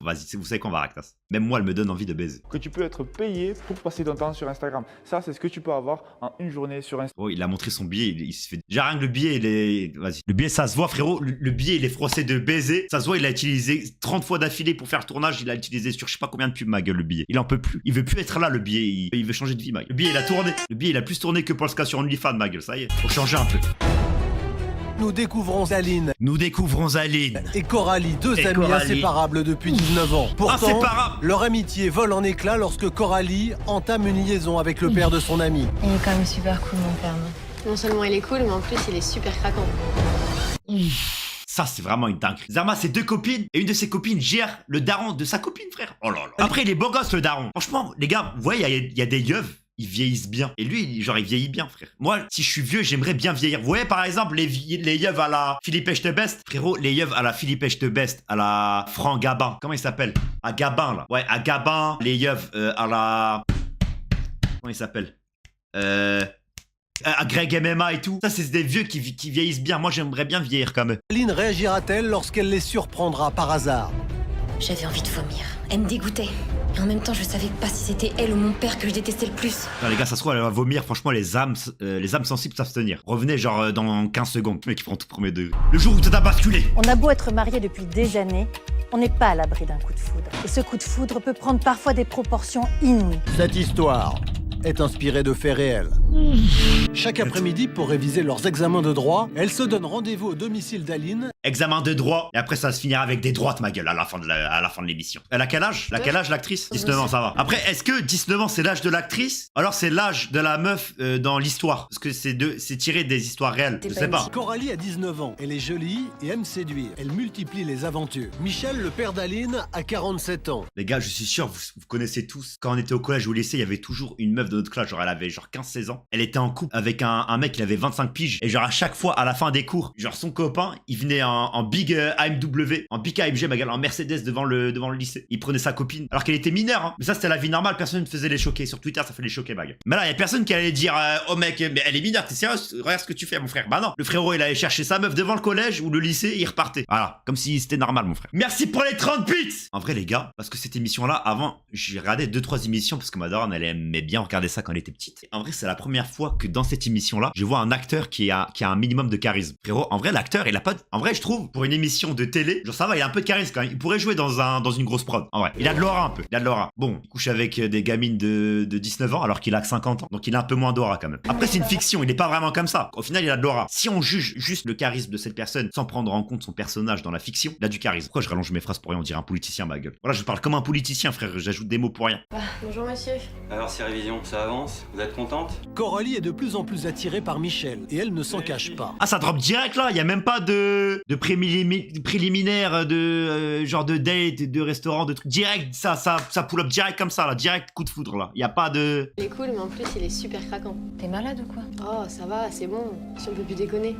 Vas-y, vous savez qu'on va Ractas. Même moi, elle me donne envie de baiser. Que tu peux être payé pour passer ton temps sur Instagram. Ça, c'est ce que tu peux avoir en une journée sur Instagram. Oh, il a montré son billet, il se fait... Déjà, rien que le billet, il est... Vas-y. Le billet, ça se voit, frérot. Le billet, il est froissé de baiser. Ça se voit, il a utilisé 30 fois d'affilée pour faire le tournage. Il a utilisé sur je sais pas combien de pubs, ma gueule, le billet. Il en peut plus. Il veut plus être là, le billet. Il veut changer de vie, ma gueule. Le billet, il a tourné. Le billet, il a plus tourné que Polska sur OnlyFans, ma gueule. Ça y est. Faut changer un peu. Nous découvrons Aline Nous découvrons Aline et Coralie, deux Et amis Coralie. inséparables depuis 19 ans. Pourtant, Inséparables. leur amitié vole en éclats lorsque Coralie entame une liaison avec le père de son ami. Il est quand même super cool, mon père. Non seulement il est cool, mais en plus il est super craquant. Ça, c'est vraiment une dinguerie. Zarma, ses deux copines, et une de ses copines gère le daron de sa copine, frère. Oh là là. Après, il est beau gosse, le daron. Franchement, les gars, vous voyez, il y a des yeux. Ils vieillissent bien. Et lui, genre, il vieillit bien, frère. Moi, si je suis vieux, j'aimerais bien vieillir. Vous voyez, par exemple, les yeux à la Philippe Echtebest. Frérot, les yeux à la Philippe Echtebest, à la Franck Gabin. Comment il s'appelle? À Gabin, là. Ouais, à Gabin. Les yeux à la... Comment il s'appelle? À Greg MMA et tout. Ça, c'est des vieux qui vieillissent bien. Moi, j'aimerais bien vieillir comme eux. Aline réagira-t-elle lorsqu'elle les surprendra par hasard? J'avais envie de vomir. Elle me dégoûtait. Et en même temps, je savais pas si c'était elle ou mon père que je détestais le plus. Non, les gars, ça se trouve, elle va vomir. Franchement, les âmes sensibles savent se tenir. Revenez, genre, dans 15 secondes. Le mec, qui prend tout premier degré. Le jour où t'as basculé. On a beau être mariés depuis des années, on n'est pas à l'abri d'un coup de foudre. Et ce coup de foudre peut prendre parfois des proportions inouïes. Cette histoire est inspirée de faits réels. Chaque après-midi, pour réviser leurs examens de droit, elles se donnent rendez-vous au domicile d'Aline. Examen de droit. Et après, ça se finira avec des droites, ma gueule, à la fin de l'émission. Elle a quel âge? L'actrice? 19 ans, ça va. Après, est-ce que 19 ans, c'est l'âge de l'actrice? Alors, c'est l'âge de la meuf dans l'histoire? Parce que c'est tiré des histoires réelles. Je sais pas. Coralie a 19 ans. Elle est jolie et aime séduire. Elle multiplie les aventures. Michel, le père d'Aline, a 47 ans. Les gars, je suis sûr, vous connaissez tous. Quand on était au collège ou au lycée, il y avait toujours une meuf de notre classe. Genre, elle avait genre 15-16 ans. Elle était en couple avec un mec, il avait 25 piges. Et genre, à chaque fois, à la fin des cours, genre, son copain, il venait en big AMW, en big AMG, ma gueule, en Mercedes devant le lycée. Il prenait sa copine. Alors qu'elle était mineure, hein. Mais ça, c'était la vie normale. Personne ne faisait les choquer. Sur Twitter, ça fait les choquer, ma gueule. Mais là, il y a personne qui allait dire, oh mec, mais elle est mineure, t'es sérieux? Regarde ce que tu fais, mon frère. Bah non. Le frérot, il allait chercher sa meuf devant le collège ou le lycée et il repartait. Voilà. Comme si c'était normal, mon frère. Merci pour les 30 bits! En vrai, les gars, parce que cette émission-là, avant, j'ai regardé 2-3 émissions parce que ma daronne, elle aimait bien regarder ça quand elle était petite. Et en vrai, c'est la première fois que dans cette émission-là, je vois un acteur qui a un minimum de charisme. Frérot, en vrai, l'acteur, il a pas de... En vrai, je trouve, pour une émission de télé, genre ça va, il a un peu de charisme quand même. Il pourrait jouer dans une grosse prod. En vrai, il a de l'aura un peu. Il a de l'aura. Bon, il couche avec des gamines de 19 ans alors qu'il a que 50 ans. Donc il a un peu moins d'aura quand même. Après, c'est une fiction, il est pas vraiment comme ça. Au final, il a de l'aura. Si on juge juste le charisme de cette personne sans prendre en compte son personnage dans la fiction, il a du charisme. Pourquoi je rallonge mes phrases pour rien? On dirait un politicien, ma gueule. Voilà, je parle comme un politicien, frère. J'ajoute des mots pour rien. Bonjour monsieur. Alors, ces révisions, ça avance? Vous êtes contente? Coralie est de plus en plus attirée par Michel et elle ne s'en cache pas. Ah, ça drop direct là, il y a même pas de préliminaire, de genre de date, de restaurant, de trucs. Direct, ça pull up direct comme ça là, direct coup de foudre là. Il y a pas de... Il est cool, mais en plus il est super craquant. T'es malade ou quoi? Oh, ça va, c'est bon. Si on peut plus déconner.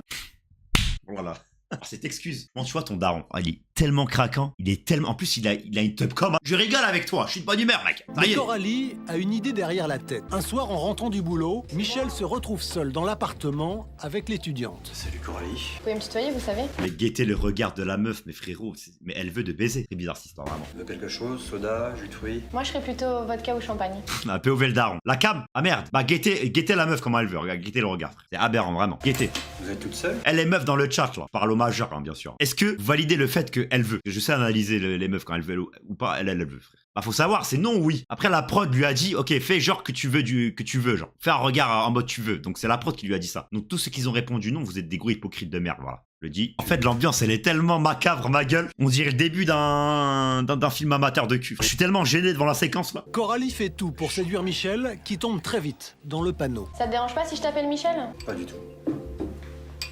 Voilà. Alors, cette excuse, comment tu vois ton daron? Ah, il est tellement craquant, il est tellement... En plus, il a une top com. Je rigole avec toi, je suis de bonne humeur, mec. Ça y Mais est. Coralie a une idée derrière la tête. Un soir, en rentrant du boulot, Michel se retrouve seul dans l'appartement avec l'étudiante. Salut Coralie. Vous pouvez me tutoyer, vous savez? Mais guetter le regard de la meuf, mais frérot, mais elle veut de baiser. C'est bizarre cette histoire, vraiment. Tu veux quelque chose? Soda, jus de fruits? Moi je serais plutôt vodka ou champagne. Un peu le daron. La cam? Ah merde. Bah, guetter la meuf comment elle veut. Regarde, guetter le regard, frère. C'est aberrant, vraiment. Guetter. Vous êtes toute seule? Elle est meuf dans le chat, là. Parle au majeur, hein, bien sûr. Est-ce que vous validez le fait qu'elle veut? Je sais analyser les meufs quand elles veulent ou pas. Elle veut, frère. Bah, faut savoir, c'est non ou oui. Après, la prod lui a dit, ok, fais genre que tu veux, genre. Fais un regard en mode tu veux. Donc, c'est la prod qui lui a dit ça. Donc, tous ceux qui ont répondu non, vous êtes des gros hypocrites de merde, voilà. Je le dis. En fait, l'ambiance, elle est tellement macabre, ma gueule. On dirait le début d'un film amateur de cul. Je suis tellement gêné devant la séquence, là. Coralie fait tout pour séduire Michel, qui tombe très vite dans le panneau. Ça te dérange pas si je t'appelle Michel? Pas du tout.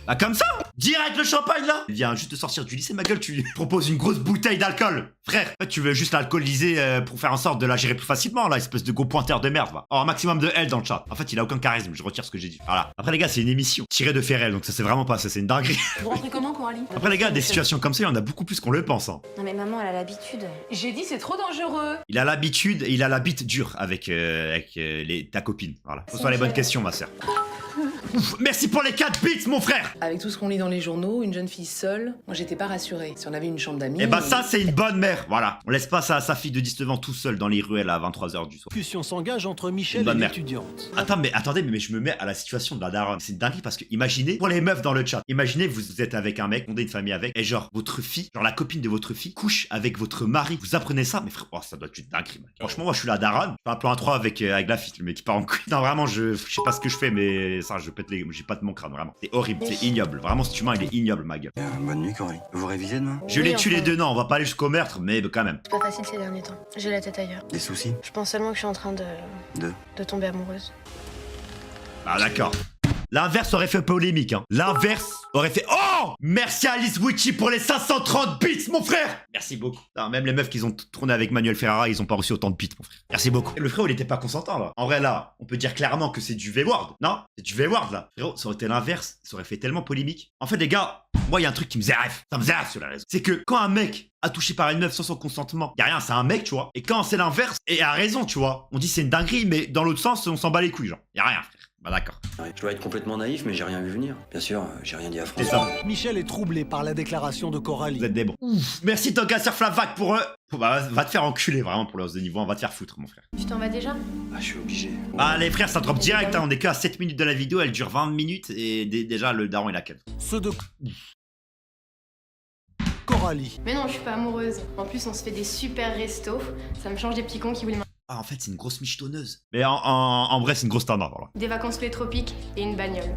Ah, comme ça? Direct le champagne là. Il vient juste de sortir du lycée, ma gueule, tu lui proposes une grosse bouteille d'alcool. Frère, en fait, tu veux juste l'alcooliser pour faire en sorte de la gérer plus facilement là, espèce de gros pointeur de merde, va. Oh, un maximum de L dans le chat. En fait, il a aucun charisme, je retire ce que j'ai dit. Voilà. Après les gars, c'est une émission tirée de Ferrel, donc ça c'est vraiment pas ça, c'est une dinguerie. Vous rentrez comment, Coralie? Après les gars, des situations comme ça, il y en a beaucoup plus qu'on le pense, hein. Non mais maman, elle a l'habitude. J'ai dit c'est trop dangereux. Il a l'habitude et il a la bite dure avec ta copine. Voilà. Faut faire les bonnes questions, ma sœur. Ouf, merci pour les 4 bits, mon frère. Avec tout ce qu'on lit dans les journaux, une jeune fille seule, moi j'étais pas rassurée. Si on avait une chambre d'amis... Et bah ça, c'est une bonne mère. Voilà. On laisse pas sa fille de 19 ans tout seul dans les ruelles à 23h du soir. La discussion s'engage entre Michel Une bonne et mère. l'étudiante. Attends, mais attendez, mais je me mets à la situation de la daronne. C'est une dinguerie parce que imaginez, pour les meufs dans le chat, imaginez vous êtes avec un mec, fondez une famille avec, et genre votre fille, genre la copine de votre fille, couche avec votre mari. Vous apprenez ça, mais frère, oh, ça doit être une dinguerie, mec. Franchement, moi je suis la daronne. Je fais un plan à 3 avec la fille, le mec qui part en couille. Non, vraiment, je sais pas ce que je fais, mais ça, je pète les. J'ai pas de mon crâne, vraiment. C'est horrible, c'est ignoble. Vraiment, cet humain, il est ignoble, ma gueule. Bonne nuit, Coralie. Vous révisez demain? Je Oui, les tue enfin. les deux, non, on va pas aller jusqu'au meurtre, mais quand même. C'est pas facile ces derniers temps. J'ai la tête ailleurs. Des soucis? Je pense seulement que je suis en train de tomber amoureuse. Ah, d'accord. L'inverse aurait fait polémique, hein. L'inverse aurait fait... Oh! Merci à Alice Witchy pour les 530 bits, mon frère! Merci beaucoup. Non, même les meufs qui ont tourné avec Manuel Ferrara, ils ont pas reçu autant de bits, mon frère. Merci beaucoup. Le frérot, il était pas consentant, là. En vrai, là, on peut dire clairement que c'est du V-word. Non? C'est du V-word, là. Frérot, ça aurait été l'inverse. Ça aurait fait tellement polémique. En fait, les gars, moi, il y a un truc qui me zéref. Ça me zéref sur la raison. C'est que quand un mec a touché par une meuf sans son consentement, y a rien, c'est un mec, tu vois. Et quand c'est l'inverse, et a raison, tu vois. On dit c'est une dinguerie, mais dans l'autre sens, on s'en bat les couilles, genre. Y a rien, frère. Bah d'accord. Ouais, je dois être complètement naïf, mais j'ai rien vu venir. Bien sûr, j'ai rien dit à C'est François. ça. Michel est troublé par la déclaration de Coralie. Vous êtes des bons. Merci Toga Surf la vague pour eux. Bah, va te faire enculer vraiment pour le hausse de niveau, on va te faire foutre mon frère. Tu t'en vas déjà? Ah, je suis obligé. Ah les frères, ça drop direct, hein. On est qu'à 7 minutes de la vidéo, elle dure 20 minutes et déjà le daron il a quel. Ceux de Coralie. Mais non, je suis pas amoureuse. En plus, on se fait des super restos. Ça me change des petits cons qui voulaient Ah en fait c'est une grosse michetonneuse. Mais en vrai c'est une grosse standard voilà. des vacances les tropiques et une bagnole.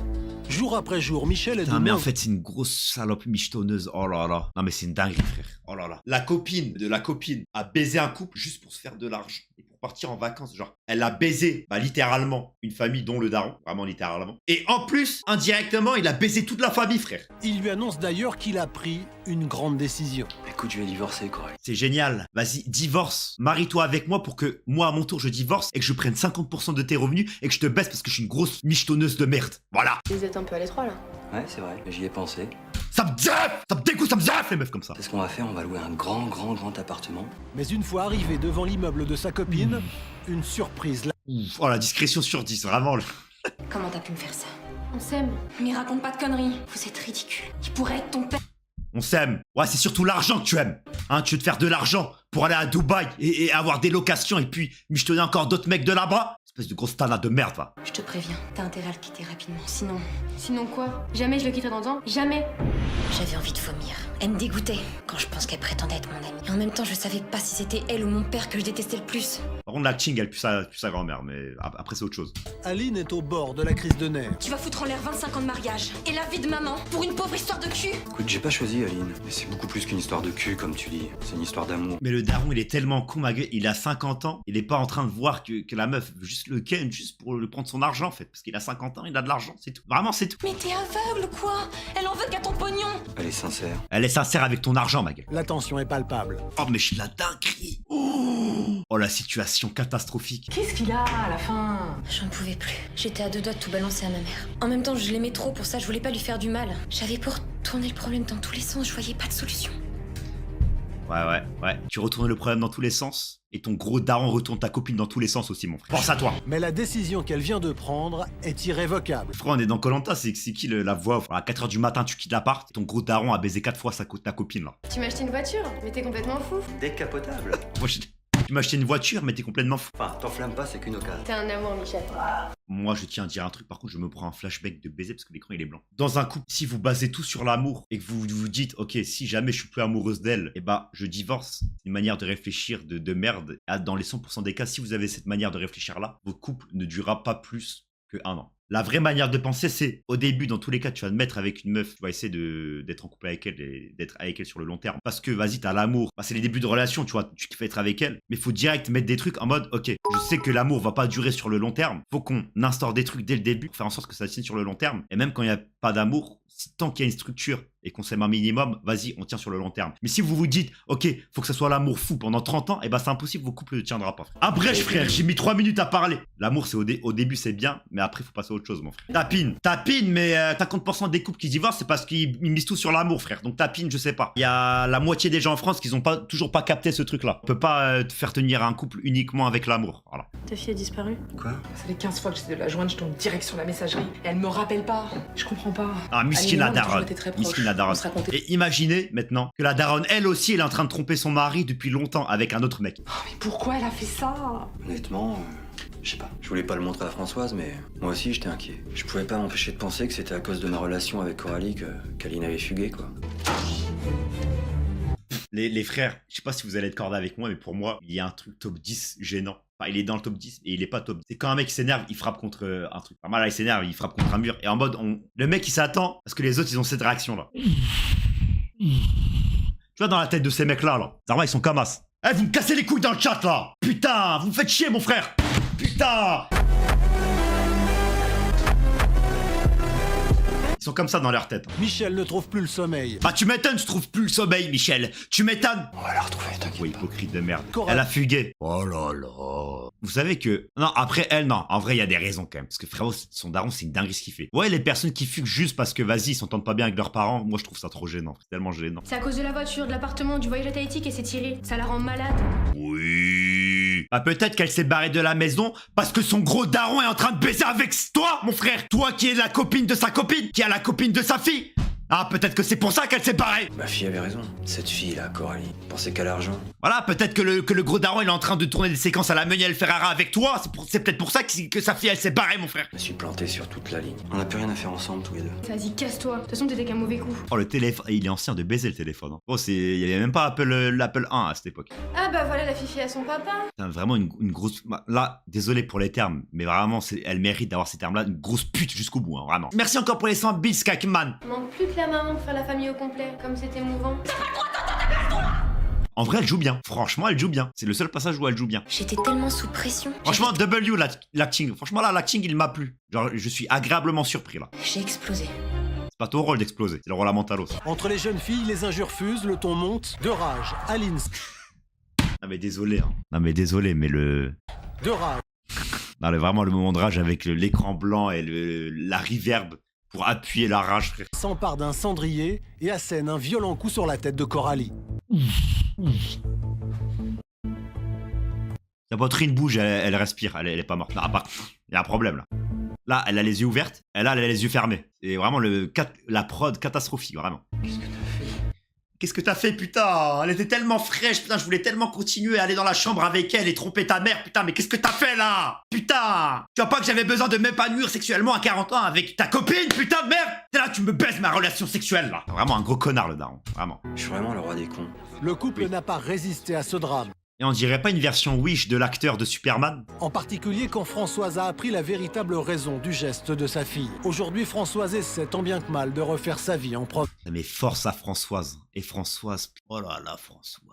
Jour après jour, Michel est de Putain mais en moins... fait c'est une grosse salope michetonneuse, oh là là. Non mais c'est une dinguerie frère, oh là là. La copine de la copine a baisé un couple juste pour se faire de l'argent. Et pour partir en vacances, genre elle a baisé, bah littéralement, une famille dont le daron, vraiment littéralement. Et en plus, indirectement, il a baisé toute la famille frère. Il lui annonce d'ailleurs qu'il a pris une grande décision. Écoute, je vais divorcer, Coralie. C'est génial. Vas-y, divorce. Marie-toi avec moi pour que moi, à mon tour, je divorce et que je prenne 50% de tes revenus et que je te baisse parce que je suis une grosse michetonneuse de merde. Voilà. Vous êtes un peu à l'étroit là. Ouais, c'est vrai, j'y ai pensé. Ça me zaffe, ça me dégoûte, ça me zaffe les meufs comme ça. C'est ce qu'on va faire, on va louer un grand appartement. Mais une fois arrivé devant l'immeuble de sa copine, une surprise l'a... Ouf, oh la discrétion sur 10, vraiment. Comment t'as pu me faire ça? On s'aime. Mais raconte pas de conneries. Vous êtes ridicule. Il pourrait être ton père. On s'aime. Ouais, c'est surtout l'argent que tu aimes. Hein, tu veux te faire de l'argent pour aller à Dubaï et avoir des locations et puis michetonner encore d'autres mecs de là-bas. Espèce de grosse tana de merde, va. Je te préviens, t'as intérêt à le quitter rapidement. Sinon, Sinon quoi? Jamais je le quitterai dans le temps. Jamais. j'avais envie de vomir. Elle me dégoûtait quand je pense qu'elle prétendait être mon amie. Et en même temps, je savais pas si c'était elle ou mon père que je détestais le plus. Par contre, la Ching, elle pue sa grand-mère, mais après, c'est autre chose. Aline est au bord de la crise de nerfs. Tu vas foutre en l'air 25 ans de mariage et la vie de maman pour une pauvre histoire de cul. Écoute, j'ai pas choisi, Aline. Mais c'est beaucoup plus qu'une histoire de cul, comme tu dis. C'est une histoire d'amour. Mais le daron, il est tellement con, ma gueule. Il a 50 ans. Il est pas en train de voir que la meuf veut juste le ken, juste pour le prendre son argent, en fait. Parce qu'il a 50 ans, il a de l'argent, c'est tout. Vraiment, c'est tout. Mais t'es aveugle quoi? Elle en veut qu'à ton pognon. Elle est sincère. Elle est sincère avec ton argent, ma gueule. La tension est palpable. Oh, mais je suis la dinguerie. Oh, la situation catastrophique. Qu'est-ce qu'il a à la fin? J'en pouvais plus. J'étais à deux doigts de tout balancer à ma mère. En même temps, je l'aimais trop pour ça, je voulais pas lui faire du mal. J'avais pour tourner le problème dans tous les sens, je voyais pas de solution. Ouais. Tu retournes le problème dans tous les sens. Et ton gros daron retourne ta copine dans tous les sens aussi, mon frère. Pense à toi. Mais la décision qu'elle vient de prendre est irrévocable. Frère, on est dans Koh-Lanta, c'est qui la voix? À 4h du matin, tu quittes l'appart. Ton gros daron a baisé 4 fois ta copine, là. Tu m'as acheté une voiture, mais t'es complètement fou. Décapotable. Moi, tu m'as acheté une voiture, mais t'es complètement fou. Enfin, t'enflamme pas, c'est qu'une occasion. T'es un amour, Michel. Moi, je tiens à dire un truc, par contre, je me prends un flashback de baiser parce que l'écran il est blanc. Dans un couple, si vous basez tout sur l'amour et que vous vous dites, ok, si jamais je suis plus amoureuse d'elle, et bah, je divorce. C'est une manière de réfléchir de merde. Dans les 100% des cas, si vous avez cette manière de réfléchir là, votre couple ne durera pas plus que 1 an. La vraie manière de penser, c'est au début, dans tous les cas, tu vas te mettre avec une meuf, tu vas essayer d'être en couple avec elle et d'être avec elle sur le long terme. Parce que, vas-y, t'as l'amour. Bah, c'est les débuts de relation, tu vois, tu kiffes être avec elle. Mais faut direct mettre des trucs en mode, ok, je sais que l'amour va pas durer sur le long terme. Faut qu'on instaure des trucs dès le début pour faire en sorte que ça tienne sur le long terme. Et même quand il n'y a pas d'amour, tant qu'il y a une structure et qu'on s'aime un minimum, vas-y, on tient sur le long terme. Mais si vous vous dites, ok, faut que ça soit l'amour fou pendant 30 ans, et bah c'est impossible, vos couples ne tiendra pas. Abrège, frère, j'ai mis 3 minutes à parler. L'amour, c'est au début, c'est bien, mais après, faut passer au autre chose, mon frère. Tapine, mais 50% des couples qui divorcent, c'est parce qu'ils misent tout sur l'amour, frère. Donc tapine, je sais pas. Il y a la moitié des gens en France qui ont toujours pas capté ce truc-là. On peut pas te faire tenir un couple uniquement avec l'amour. Voilà. Ta fille a disparu. Quoi? Ça fait 15 fois que j'essaie de la joindre, je tombe direct sur la messagerie. Et elle me rappelle pas. Je comprends pas. Ah, miskin la daronne. Miskin la daronne. On se racontait. Et imaginez maintenant que la daronne, elle aussi, elle est en train de tromper son mari depuis longtemps avec un autre mec. Oh, mais pourquoi elle a fait ça? Honnêtement, je sais pas. Je voulais pas le montrer à Françoise, mais moi aussi j'étais inquiet. Je pouvais pas m'empêcher de penser que c'était à cause de ma relation avec Coralie qu'Aline avait fugué, quoi. Les frères, je sais pas si vous allez être corda avec moi, mais pour moi, il y a un truc top 10 gênant. Enfin, il est dans le top 10 et il est pas top 10. C'est quand un mec s'énerve, il frappe contre un truc. Enfin, là, il s'énerve, il frappe contre un mur. Et en mode, le mec, il s'attend parce que les autres, ils ont cette réaction-là. Tu vois, dans la tête de ces mecs-là, là. Zarma, ils sont comme as. Eh, vous me cassez les couilles dans le chat, là. Putain, vous me faites chier, mon frère. Putain. Ils sont comme ça dans leur tête. Michel ne trouve plus le sommeil. Bah tu m'étonnes, tu trouves plus le sommeil, Michel. Tu m'étonnes. On va la retrouver, t'inquiète. Oui, hypocrite de merde. Coralie. Elle a fugué. Oh là là. Vous savez que... Non, après elle, non. En vrai, il y a des raisons quand même. Parce que frérot, son daron, c'est une dinguerie ce qu'il fait. Ouais, les personnes qui fuguent juste parce que, vas-y, ils s'entendent pas bien avec leurs parents, moi je trouve ça trop gênant. C'est tellement gênant. C'est à cause de la voiture, de l'appartement, du voyage à Tahiti qu'elle s'est tirée. Ça la rend malade. Oui. Bah peut-être qu'elle s'est barrée de la maison parce que son gros daron est en train de baiser avec toi, mon frère. Toi qui es la copine de sa copine, qui a la copine de sa fille. Ah, peut-être que c'est pour ça qu'elle s'est barrée. Ma fille avait raison. Cette fille-là, Coralie, pensait qu'à l'argent. Voilà, peut-être que le gros daron il est en train de tourner des séquences à la Meuniel Ferrara avec toi. C'est peut-être pour ça que sa fille elle s'est barrée, mon frère. Je me suis planté sur toute la ligne. On n'a plus rien à faire ensemble, tous les deux. Vas-y, casse-toi. De toute façon, t'étais qu'un mauvais coup. Oh, le téléphone, il est ancien de baiser le téléphone. Hein. Oh, il y avait même pas l'Apple 1 à cette époque. Ah bah voilà la fifi à son papa. C'est vraiment une grosse. Là, désolé pour les termes, mais vraiment, elle mérite d'avoir ces termes-là. Une grosse pute jusqu'au bout, hein, vraiment. Merci encore pour les 100 bits, Skakman. Manque plus que la maman pour faire la famille au complet, comme c'était émouvant. En vrai, elle joue bien. Franchement, elle joue bien. C'est le seul passage où elle joue bien. J'étais tellement sous pression. Franchement, W, l'acting. Franchement, là, l'acting, il m'a plu. Genre, je suis agréablement surpris, là. J'ai explosé. C'est pas ton rôle d'exploser, c'est le rôle à Mantalos. Entre les jeunes filles, les injures fusent, le ton monte. De rage, Aline. Non, mais désolé, hein. Non, mais désolé, mais le. De rage. Non, vraiment, le moment de rage avec l'écran blanc et la reverb pour appuyer la rage, frère. S'empare d'un cendrier et assène un violent coup sur la tête de Coralie. Sa poitrine bouge, elle respire, elle est pas morte. Non, il y a un problème là. Là, elle a les yeux ouverts, elle a les yeux fermés. C'est vraiment la prod catastrophique, vraiment. Qu'est-ce que t'as fait, putain? Elle était tellement fraîche, putain, je voulais tellement continuer à aller dans la chambre avec elle et tromper ta mère, putain, mais qu'est-ce que t'as fait là? Putain! Tu vois pas que j'avais besoin de m'épanouir sexuellement à 40 ans avec ta copine, putain de merde? T'es là, tu me baises ma relation sexuelle là. Vraiment un gros connard le daron, vraiment. Je suis vraiment le roi des cons. Le couple Oui. n'a pas résisté à ce drame. Et on dirait pas une version Wish de l'acteur de Superman? En particulier quand Françoise a appris la véritable raison du geste de sa fille. Aujourd'hui, Françoise essaie tant bien que mal de refaire sa vie en prof. Mais force à Françoise. Et Françoise, oh là là, Françoise.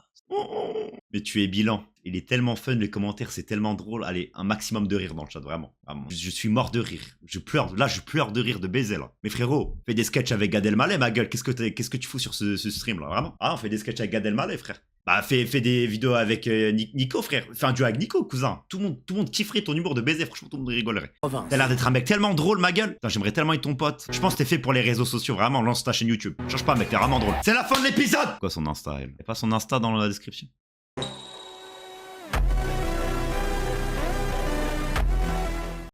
Mais tu es bilan. Il est tellement fun, les commentaires, c'est tellement drôle. Allez, un maximum de rire dans le chat, vraiment. Vraiment. Je suis mort de rire. Je pleure de rire, de baiser, là. Mais frérot, fais des sketchs avec Gad Elmaleh, ma gueule. Qu'est-ce que tu fous sur ce stream, là, vraiment? Ah, on fait des sketchs avec Gad Elmaleh, frère. Bah, fais des vidéos avec Nico, frère. Fais un duo avec Nico, cousin. Tout le monde kifferait ton humour de baiser. Franchement, tout le monde rigolerait. T'as l'air d'être un mec tellement drôle, ma gueule. Putain, j'aimerais tellement être ton pote. Je pense que t'es fait pour les réseaux sociaux. Vraiment, lance ta chaîne YouTube. Change pas, mec, t'es vraiment drôle. C'est la fin de l'épisode. Quoi, son Insta, elle? Y'a pas son Insta dans la description?